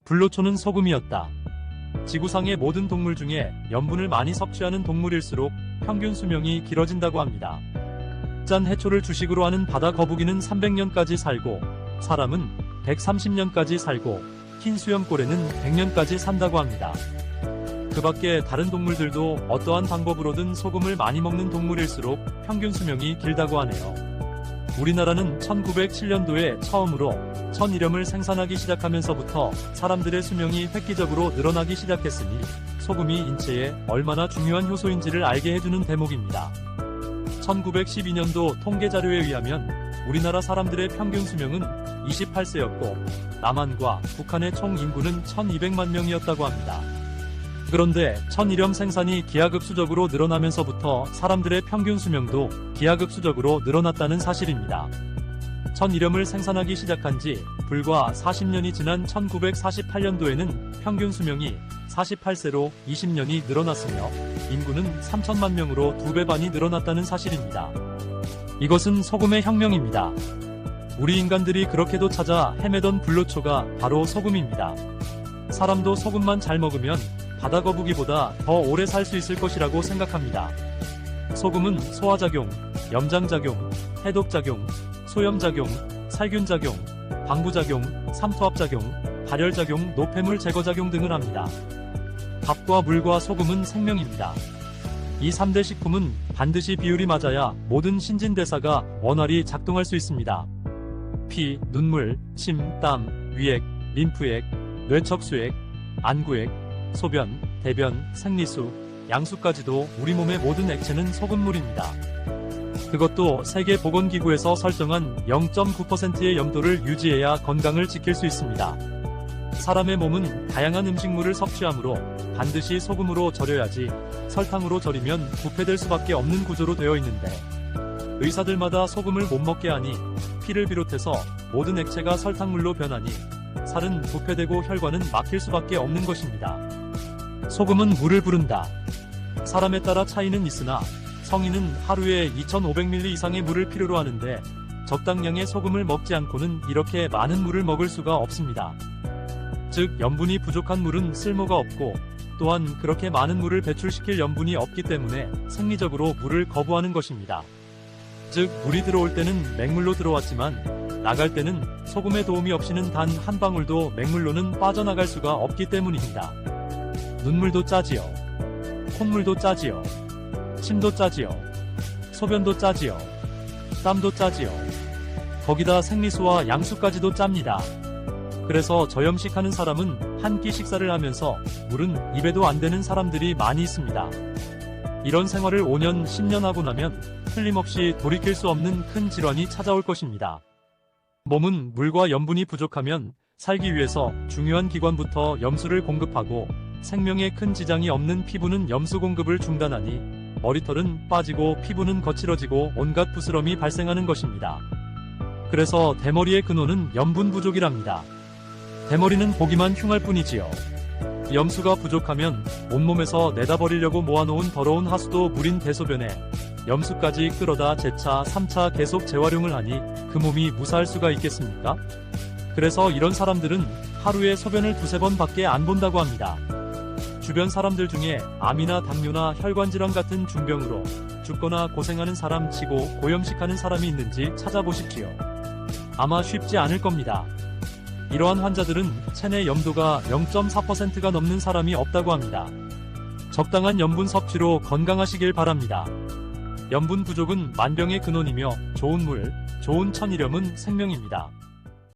불로초는 소금이었다. 지구상의 모든 동물 중에 염분을 많이 섭취하는 동물일수록 평균 수명이 길어진다고 합니다. 짠 해초를 주식으로 하는 바다 거북이는 300년까지 살고, 사람은 130년까지 살고, 흰 수염고래는 100년까지 산다고 합니다. 그 밖에 다른 동물들도 어떠한 방법으로든 소금을 많이 먹는 동물일수록 평균 수명이 길다고 하네요. 우리나라는 1907년도에 처음으로 천일염을 생산하기 시작하면서부터 사람들의 수명이 획기적으로 늘어나기 시작했으니 소금이 인체에 얼마나 중요한 효소인지를 알게 해주는 대목입니다. 1912년도 통계자료에 의하면 우리나라 사람들의 평균 수명은 28세였고 남한과 북한의 총 인구는 1200만 명이었다고 합니다. 그런데 천일염 생산이 기하급수적으로 늘어나면서부터 사람들의 평균 수명도 기하급수적으로 늘어났다는 사실입니다. 천일염을 생산하기 시작한 지 불과 40년이 지난 1948년도에는 평균 수명이 48세로 20년이 늘어났으며 인구는 3천만 명으로 2배 반이 늘어났다는 사실입니다. 이것은 소금의 혁명입니다. 우리 인간들이 그렇게도 찾아 헤매던 불로초가 바로 소금입니다. 사람도 소금만 잘 먹으면 바다거북이보다 더 오래 살 수 있을 것이라고 생각합니다. 소금은 소화작용, 염장작용, 해독작용, 소염작용, 살균작용, 방부작용, 삼투압작용, 발열작용, 노폐물 제거작용 등을 합니다. 밥과 물과 소금은 생명입니다. 이 3대 식품은 반드시 비율이 맞아야 모든 신진대사가 원활히 작동할 수 있습니다. 피, 눈물, 침, 땀, 위액, 림프액, 뇌척수액, 안구액, 소변, 대변, 생리수, 양수까지도 우리 몸의 모든 액체는 소금물입니다. 그것도 세계보건기구에서 설정한 0.9%의 염도를 유지해야 건강을 지킬 수 있습니다. 사람의 몸은 다양한 음식물을 섭취하므로 반드시 소금으로 절여야지 설탕으로 절이면 부패될 수밖에 없는 구조로 되어 있는데 의사들마다 소금을 못 먹게 하니 피를 비롯해서 모든 액체가 설탕물로 변하니 살은 부패되고 혈관은 막힐 수밖에 없는 것입니다. 소금은 물을 부른다. 사람에 따라 차이는 있으나 성인은 하루에 2500ml 이상의 물을 필요로 하는데 적당량의 소금을 먹지 않고는 이렇게 많은 물을 먹을 수가 없습니다. 즉 염분이 부족한 물은 쓸모가 없고 또한 그렇게 많은 물을 배출시킬 염분이 없기 때문에 생리적으로 물을 거부하는 것입니다. 즉 물이 들어올 때는 맹물로 들어왔지만 나갈 때는 소금의 도움이 없이는 단 한 방울도 맹물로는 빠져나갈 수가 없기 때문입니다. 눈물도 짜지요. 콧물도 짜지요. 침도 짜지요. 소변도 짜지요. 땀도 짜지요. 거기다 생리수와 양수까지도 짭니다. 그래서 저염식하는 사람은 한 끼 식사를 하면서 물은 입에도 안 되는 사람들이 많이 있습니다. 이런 생활을 5년, 10년 하고 나면 틀림없이 돌이킬 수 없는 큰 질환이 찾아올 것입니다. 몸은 물과 염분이 부족하면 살기 위해서 중요한 기관부터 염수를 공급하고 생명에 큰 지장이 없는 피부는 염수 공급을 중단하니 머리털은 빠지고 피부는 거칠어지고 온갖 부스럼이 발생하는 것입니다. 그래서 대머리의 근원은 염분 부족이랍니다. 대머리는 보기만 흉할 뿐이지요. 염수가 부족하면 온몸에서 내다버리려고 모아놓은 더러운 하수도 물인 대소변에 염수까지 끌어다 재차 3차 계속 재활용을 하니 그 몸이 무사할 수가 있겠습니까? 그래서 이런 사람들은 하루에 소변을 2-3번 밖에 안 본다고 합니다. 주변 사람들 중에 암이나 당뇨나 혈관질환 같은 중병으로 죽거나 고생하는 사람 치고 고염식하는 사람이 있는지 찾아보십시오. 아마 쉽지 않을 겁니다. 이러한 환자들은 체내 염도가 0.4%가 넘는 사람이 없다고 합니다. 적당한 염분 섭취로 건강하시길 바랍니다. 염분 부족은 만병의 근원이며 좋은 물, 좋은 천일염은 생명입니다.